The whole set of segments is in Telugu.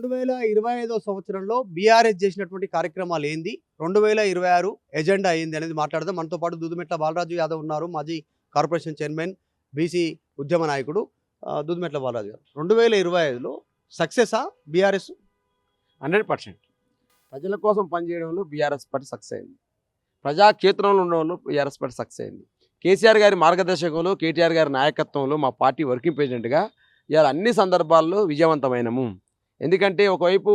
2025 సంవత్సరంలో బీఆర్ఎస్ చేసినటువంటి కార్యక్రమాలు ఏంది? 2026 ఎజెండా ఏంది అనేది మాట్లాడదాం. మనతో పాటు దూదుమెట్ల బాలరాజు యాదవ్ ఉన్నారు. మాజీ కార్పొరేషన్ చైర్మన్, బీసీ ఉద్యమ నాయకుడు. దూదుమెట్ల బాలరాజు గారు, 2025లో సక్సెసా బీఆర్ఎస్? 100% ప్రజల కోసం పనిచేయడంలో బీఆర్ఎస్ పార్టీ సక్సెస్ అయింది. ప్రజాక్షేత్రంలో ఉండడంలో బీఆర్ఎస్ పార్టీ సక్సెస్ అయింది. కేసీఆర్ గారి మార్గదర్శకంలో, కేటీఆర్ గారి నాయకత్వంలో మా పార్టీ వర్కింగ్ ప్రెసిడెంట్గా ఇవాళ అన్ని సందర్భాల్లో విజయవంతమైనము. ఎందుకంటే ఒకవైపు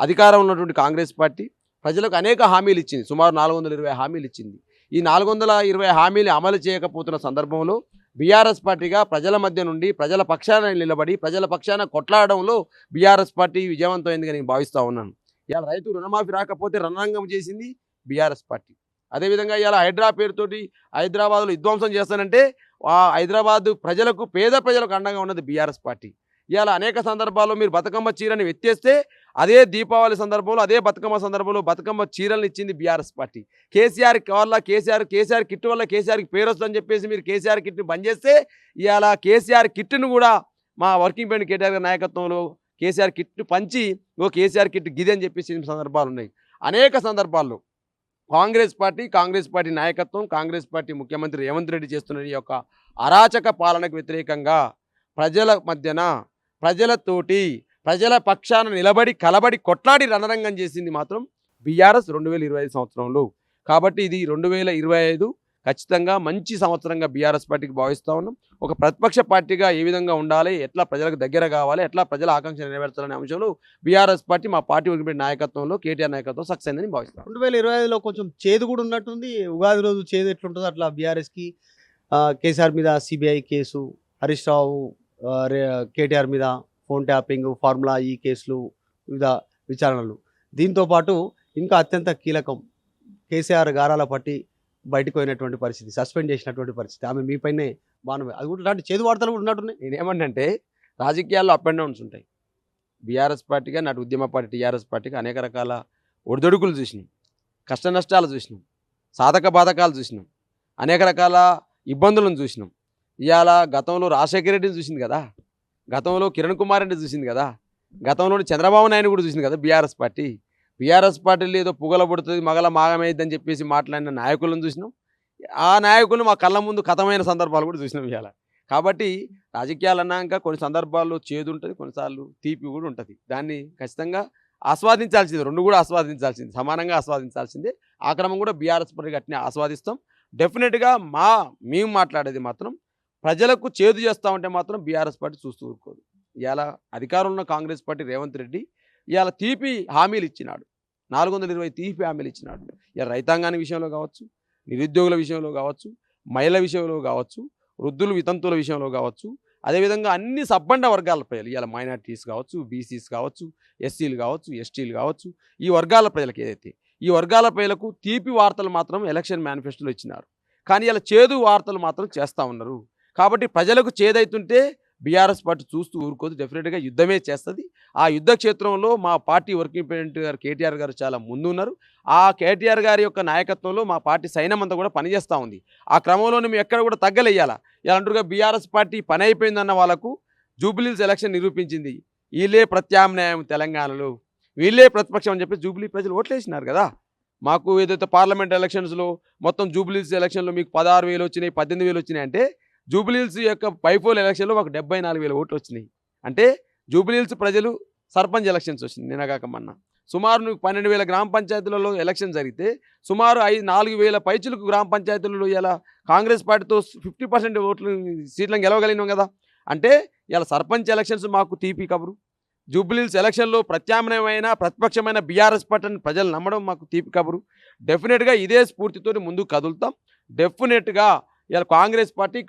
అధికారం ఉన్నటువంటి కాంగ్రెస్ పార్టీ ప్రజలకు అనేక హామీలు ఇచ్చింది. సుమారు 420 హామీలు ఇచ్చింది. ఈ 420 హామీలు అమలు చేయకపోతున్న సందర్భంలో బీఆర్ఎస్ పార్టీగా ప్రజల మధ్య నుండి ప్రజల పక్షాన నిలబడి ప్రజల పక్షాన కొట్లాడడంలో బీఆర్ఎస్ పార్టీ విజయవంతమైందిగా నేను భావిస్తూ ఉన్నాను. ఇవాళ రైతు రుణమాఫీ రాకపోతే రణరంగం చేసింది బీఆర్ఎస్ పార్టీ. అదేవిధంగా ఇవాళ హైడ్రా పేరుతోటి హైదరాబాద్లో విధ్వంసం చేస్తానంటే ఆ హైదరాబాద్ ప్రజలకు, పేద ప్రజలకు అండగా ఉన్నది బీఆర్ఎస్ పార్టీ. ఇవాళ అనేక సందర్భాల్లో మీరు బతుకమ్మ చీరని ఎత్తేస్తే అదే దీపావళి సందర్భంలో, అదే బతుకమ్మ సందర్భంలో బతుకమ్మ చీరలను ఇచ్చింది బీఆర్ఎస్ పార్టీ. కేసీఆర్ వల్ల కేసీఆర్ కిట్ వల్ల కేసీఆర్కి పేరు వస్తుందని చెప్పేసి మీరు కేసీఆర్ కిట్ని బంద్ చేస్తే ఇవాళ కేసీఆర్ కిట్ను కూడా మా వర్కింగ్ ప్రెసిడెంట్ కేటీఆర్ గారి నాయకత్వంలో కేసీఆర్ కిట్ను పంచి కేసీఆర్ కిట్ గిది అని చెప్పేసి సందర్భాలు ఉన్నాయి. అనేక సందర్భాల్లో కాంగ్రెస్ పార్టీ నాయకత్వం, కాంగ్రెస్ పార్టీ ముఖ్యమంత్రి రేవంత్ రెడ్డి చేస్తున్న ఈ యొక్క అరాచక పాలనకు వ్యతిరేకంగా ప్రజల మధ్యన, ప్రజలతోటి, ప్రజల పక్షాన నిలబడి కలబడి కొట్లాడి రణరంగం చేసింది మాత్రం బీఆర్ఎస్ 2025 సంవత్సరంలో. కాబట్టి ఇది 2025 ఖచ్చితంగా మంచి సంవత్సరంగా బీఆర్ఎస్ పార్టీకి భావిస్తూ ఉన్నాం. ఒక ప్రతిపక్ష పార్టీగా ఏ విధంగా ఉండాలి, ఎట్లా ప్రజలకు దగ్గర కావాలి, ఎట్లా ప్రజల ఆకాంక్షలు నెరవేర్చాలనే అంశంలో బీఆర్ఎస్ పార్టీ, మా పార్టీ వర్కింగ్ నాయకత్వంలో, కేటీఆర్ నాయకత్వం సక్సెస్ అయిందని భావిస్తాం. 2025లో కొంచెం చేదు కూడా ఉన్నట్టుంది. ఉగాది రోజు చేదు ఎట్లుంటుందో అట్లా బీఆర్ఎస్కి కేసీఆర్ మీద సిబిఐ కేసు, హరీష్ రావు కేటీఆర్ మీద ఫోన్ ట్యాపింగ్, ఫార్ములా ఈ కేసులు, వివిధ విచారణలు. దీంతోపాటు ఇంకా అత్యంత కీలకం, కేసీఆర్ గారాల పట్టి బయటకు పోయినటువంటి పరిస్థితి, సస్పెండ్ చేసినటువంటి పరిస్థితి, ఆమె మీపైనే బాణం. అది కూడా ఇలాంటి చేదు వార్తలు కూడా ఉన్నట్టున్నాయి. నేనేమంటే రాజకీయాల్లో అప్ అండ్ డౌన్స్ ఉంటాయి. బీఆర్ఎస్ పార్టీగా, నాటి ఉద్యమ పార్టీ టీఆర్ఎస్ పార్టీగా అనేక రకాల ఒడిదొడుకులు చూసినాం, కష్ట నష్టాలు చూసినాం, సాధక బాధకాలు చూసినాం, అనేక రకాల ఇబ్బందులను చూసినాం. ఇవాళ గతంలో రాజశేఖర రెడ్డిని చూసింది కదా, గతంలో కిరణ్ కుమార్ రెడ్డి చూసింది కదా, గతంలో చంద్రబాబు నాయుడు కూడా చూసింది కదా బీఆర్ఎస్ పార్టీ. బీఆర్ఎస్ పార్టీలో ఏదో పుగల పుడుతుంది, మగల మాగమైద్దని చెప్పేసి మాట్లాడిన నాయకులను చూసినాం. ఆ నాయకులు మా కళ్ళ ముందు కథమైన సందర్భాలు కూడా చూసినాం ఇవాళ. కాబట్టి రాజకీయాలు అన్నాక కొన్ని సందర్భాల్లో చేదు ఉంటుంది, కొన్నిసార్లు తీపి కూడా ఉంటుంది. దాన్ని ఖచ్చితంగా ఆస్వాదించాల్సిందే, రెండు కూడా ఆస్వాదించాల్సిందే, సమానంగా ఆస్వాదించాల్సిందే. ఆ క్రమం కూడా బీఆర్ఎస్ పార్టీ అట్నే ఆస్వాదిస్తాం. డెఫినెట్గా మేము మాట్లాడేది మాత్రం ప్రజలకు చేదు చేస్తూ ఉంటే మాత్రం బీఆర్ఎస్ పార్టీ చూస్తూ ఊరుకోదు. ఇవాళ అధికారంలో ఉన్న కాంగ్రెస్ పార్టీ రేవంత్ రెడ్డి ఇవాళ తీపి హామీలు ఇచ్చినాడు, 420 తీపి హామీలు ఇచ్చినాడు. ఇవాళ రైతాంగాన్ని విషయంలో కావచ్చు, నిరుద్యోగుల విషయంలో కావచ్చు, మహిళల విషయంలో కావచ్చు, వృద్ధులు వితంతువుల విషయంలో కావచ్చు, అదేవిధంగా అన్ని సబ్బండ వర్గాల ప్రజలు, ఇవాళ మైనార్టీస్ కావచ్చు, బీసీస్ కావచ్చు, ఎస్సీలు కావచ్చు, ఎస్టీలు కావచ్చు, ఈ వర్గాల ప్రజలకు ఏదైతే ఈ వర్గాల ప్రజలకు తీపి వార్తలు మాత్రం ఎలక్షన్ మేనిఫెస్టోలో ఇచ్చినారు. కానీ ఇలా చేదు వార్తలు మాత్రం చేస్తూ ఉన్నారు. కాబట్టి ప్రజలకు చేదైతుంటే బీఆర్ఎస్ పార్టీ చూస్తూ ఊరుకోదు, డెఫినెట్గా యుద్ధమే చేస్తుంది. ఆ యుద్ధ క్షేత్రంలో మా పార్టీ వర్కింగ్ ప్రెసిడెంట్ గారు కేటీఆర్ గారు చాలా ముందున్నారు. ఆ కేటీఆర్ గారి యొక్క నాయకత్వంలో మా పార్టీ సైన్యం అంతా కూడా పనిచేస్తూ ఉంది. ఆ క్రమంలోనే మేము ఎక్కడ కూడా తగ్గలేయాలా. ఇలా అంటారుగా బీఆర్ఎస్ పార్టీ పని అయిపోయిందన్న వాళ్ళకు జూబ్లీహిల్స్ ఎలక్షన్ నిరూపించింది. వీళ్ళే ప్రత్యామ్నాయం తెలంగాణలో, వీళ్ళే ప్రతిపక్షం అని చెప్పి జూబ్లీ ప్రజలు ఓట్లేసినారు కదా. మాకు ఏదైతే పార్లమెంట్ ఎలక్షన్స్లో మొత్తం జూబ్లీహిల్స్ ఎలక్షన్లో మీకు 16,000 వచ్చినాయి, 18,000 వచ్చినాయి అంటే జూబ్లీహిల్స్ యొక్క బైపోల్ ఎలక్షన్లో మాకు 74,000 ఓట్లు వచ్చినాయి. అంటే జూబ్లీహిల్స్ ప్రజలు సర్పంచ్ ఎలక్షన్స్ వచ్చింది నిన్నగాక మొన్న. సుమారు 12,000 గ్రామ పంచాయతీలలో ఎలక్షన్ జరిగితే సుమారు 4,000 పైచులకు గ్రామ పంచాయతీలలో ఇలా కాంగ్రెస్ పార్టీతో 50% ఓట్లు సీట్లను గెలవగలిగినాం కదా. అంటే ఇలా సర్పంచ్ ఎలక్షన్స్ మాకు టీపీ కబురు, జూబ్లీహిల్స్ ఎలక్షన్లో ప్రత్యామ్నాయమైన ప్రతిపక్షమైన బీఆర్ఎస్ పార్టీని ప్రజలు నమ్మడం మాకు తీపి కబురు. డెఫినెట్గా ఇదే స్ఫూర్తితో ముందుకు కదులుతాం. డెఫినెట్గా ఇలా కాంగ్రెస్ పార్టీ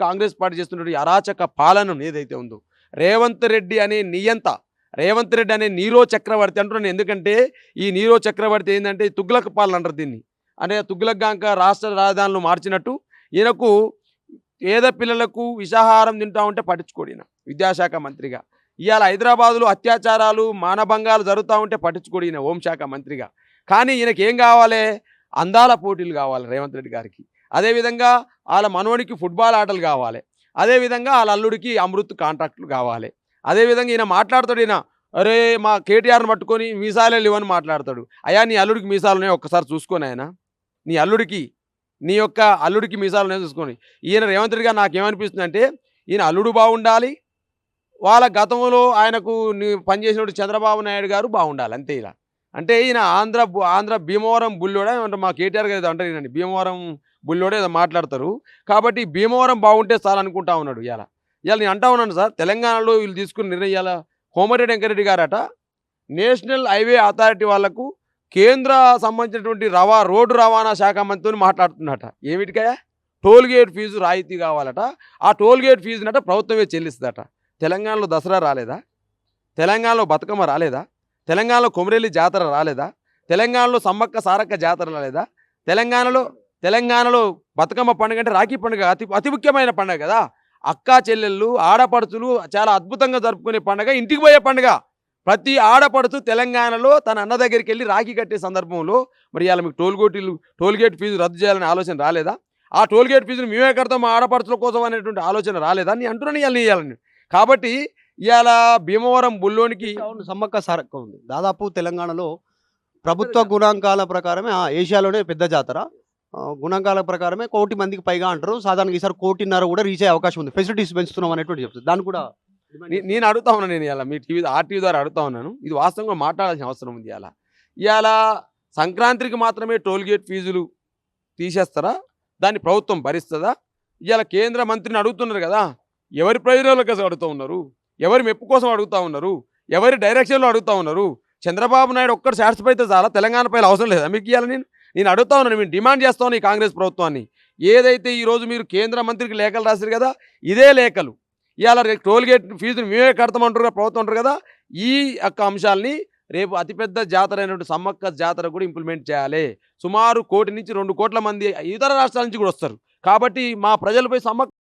చేస్తున్నటువంటి అరాచక పాలన ఏదైతే ఉందో, రేవంత్ రెడ్డి అనే నియంత, రేవంత్ రెడ్డి అనే నీరో చక్రవర్తి అంటున్నాను. ఎందుకంటే ఈ నీరో చక్రవర్తి ఏంటంటే తుగ్లక్ పాలన అంటారు దీన్ని. అంటే తుగ్లక్ గాంక రాష్ట్ర రాజధానులు మార్చినట్టు ఈయనకు పేద పిల్లలకు విషాహారం తింటా ఉంటే పట్టించుకోడిన విద్యాశాఖ మంత్రిగా. ఇవాళ హైదరాబాదులో అత్యాచారాలు, మానభంగాలు జరుగుతూ ఉంటే పట్టించుకోడు ఈయన హోంశాఖ మంత్రిగా. కానీ ఈయనకి ఏం కావాలి? అందాల పోటీలు కావాలి రేవంత్ రెడ్డి గారికి. అదేవిధంగా వాళ్ళ మనవడికి ఫుట్బాల్ ఆటలు కావాలి. అదేవిధంగా వాళ్ళ అల్లుడికి అమృత్ కాంట్రాక్టులు కావాలి. అదేవిధంగా ఈయన మాట్లాడుతాడు, ఈయన అరే మా కేటీఆర్ని పట్టుకొని మీసాలే లేవని మాట్లాడతాడు. అయ్యా నీ అల్లుడికి మీసాలు ఉన్నాయి ఒక్కసారి చూసుకొని ఆయన నీ అల్లుడికి నీ యొక్క అల్లుడికి మీసాలు ఉన్నాయి చూసుకొని. ఈయన రేవంత్ రెడ్డి గారు నాకేమనిపిస్తుంది అంటే ఈయన అల్లుడు బాగుండాలి, వాళ్ళ గతంలో ఆయనకు పనిచేసినప్పుడు చంద్రబాబు నాయుడు గారు బాగుండాలి అంతే. ఇలా అంటే ఈయన ఆంధ్ర భీమవరం బుల్లోడే అంటే మా కేటీఆర్ గారు ఏదో అంటారు ఈయనండి, భీమవరం బుల్లోడే ఏదో మాట్లాడతారు. కాబట్టి భీమవరం బాగుంటే చాలు అనుకుంటా ఉన్నాడు. ఇవాళ నేను అంటా ఉన్నాను సార్, తెలంగాణలో వీళ్ళు తీసుకున్న నిర్ణయాల కోమటిరెడ్డి వెంకరెడ్డి గారట నేషనల్ హైవే అథారిటీ వాళ్లకు కేంద్ర సంబంధించినటువంటి రోడ్డు రవాణా శాఖ మంత్రితో మాట్లాడుతున్నట. ఏమిటికయా టోల్ గేట్ ఫీజు రాయితీ కావాలట, ఆ టోల్ గేట్ ఫీజునట ప్రభుత్వమే చెల్లిస్తుందట. తెలంగాణలో దసరా రాలేదా? తెలంగాణలో బతుకమ్మ రాలేదా? తెలంగాణలో కొమరెల్లి జాతర రాలేదా? తెలంగాణలో సమ్మక్క సారక్క జాతర రాలేదా? తెలంగాణలో బతుకమ్మ పండుగ అంటే రాఖీ పండుగ అతి ముఖ్యమైన పండుగ కదా. అక్కా చెల్లెళ్ళు ఆడపడుచులు చాలా అద్భుతంగా జరుపుకునే పండుగ, ఇంటికి పోయే పండుగ. ప్రతి ఆడపడుచు తెలంగాణలో తన అన్న దగ్గరికి వెళ్ళి రాఖీ కట్టే సందర్భంలో మరి ఇవాళ మీకు టోల్ గేట్ ఫీజు రద్దు చేయాలనే ఆలోచన రాలేదా? ఆ టోల్ గేట్ ఫీజును మేమే కడతాం మా ఆడపడుచుల కోసం అనేటువంటి ఆలోచన రాలేదా? నేను అంటున్నాను ఇవ్వాలని. కాబట్టి ఇవాళ భీమవరం బుల్లోనికి అవును, సమ్మక్క సారక్క ఉంది. దాదాపు తెలంగాణలో ప్రభుత్వ గుణాంకాల ప్రకారమే ఏషియాలోనే పెద్ద జాతర. గుణాంకాల ప్రకారమే 1 కోటి మందికి పైగా అంటారు. సాధారణంగా ఈసారి 1.5 కోటి కూడా రీచ్ అయ్యే అవకాశం ఉంది. ఫెసిలిటీస్ పెంచుతున్నాం అనేటువంటి చెప్తుంది. దాన్ని కూడా నేను అడుగుతా ఉన్నాను, నేను ఇలా మీ ఆర్టీవీ ద్వారా అడుగుతా ఉన్నాను. ఇది వాస్తవంగా మాట్లాడాల్సిన అవసరం ఉంది. ఇవాళ సంక్రాంతికి మాత్రమే టోల్ గేట్ ఫీజులు తీసేస్తారా? దాన్ని ప్రభుత్వం భరిస్తుందా? ఇవాళ కేంద్ర మంత్రిని అడుగుతున్నారు కదా, ఎవరి ప్రయోజనాల కోసం అడుగుతూ ఉన్నారు, ఎవరి మెప్పు కోసం అడుగుతూ ఉన్నారు, ఎవరి డైరెక్షన్లో అడుగుతూ ఉన్నారు? చంద్రబాబు నాయుడు ఒక్కడు సాటిస్ఫై అయితే చాలా, తెలంగాణ పైన అవసరం లేదా మీకు? ఇవాళ నేను అడుగుతా ఉన్నాను, మేము డిమాండ్ చేస్తా ఉన్నాను ఈ కాంగ్రెస్ ప్రభుత్వాన్ని. ఏదైతే ఈరోజు మీరు కేంద్ర మంత్రికి లేఖలు రాశారు కదా, ఇదే లేఖలు ఇవాళ టోల్ గేట్ ఫీజును మేమే కడతామంటారు ప్రభుత్వం అంటారు కదా, ఈ యొక్క అంశాలని రేపు అతిపెద్ద జాతర అయినటువంటి సమ్మక్క జాతర కూడా ఇంప్లిమెంట్ చేయాలి. సుమారు 1 కోటి నుంచి 2 కోట్ల మంది ఇతర రాష్ట్రాల నుంచి కూడా వస్తారు. కాబట్టి మా ప్రజలపై సమ్మక్క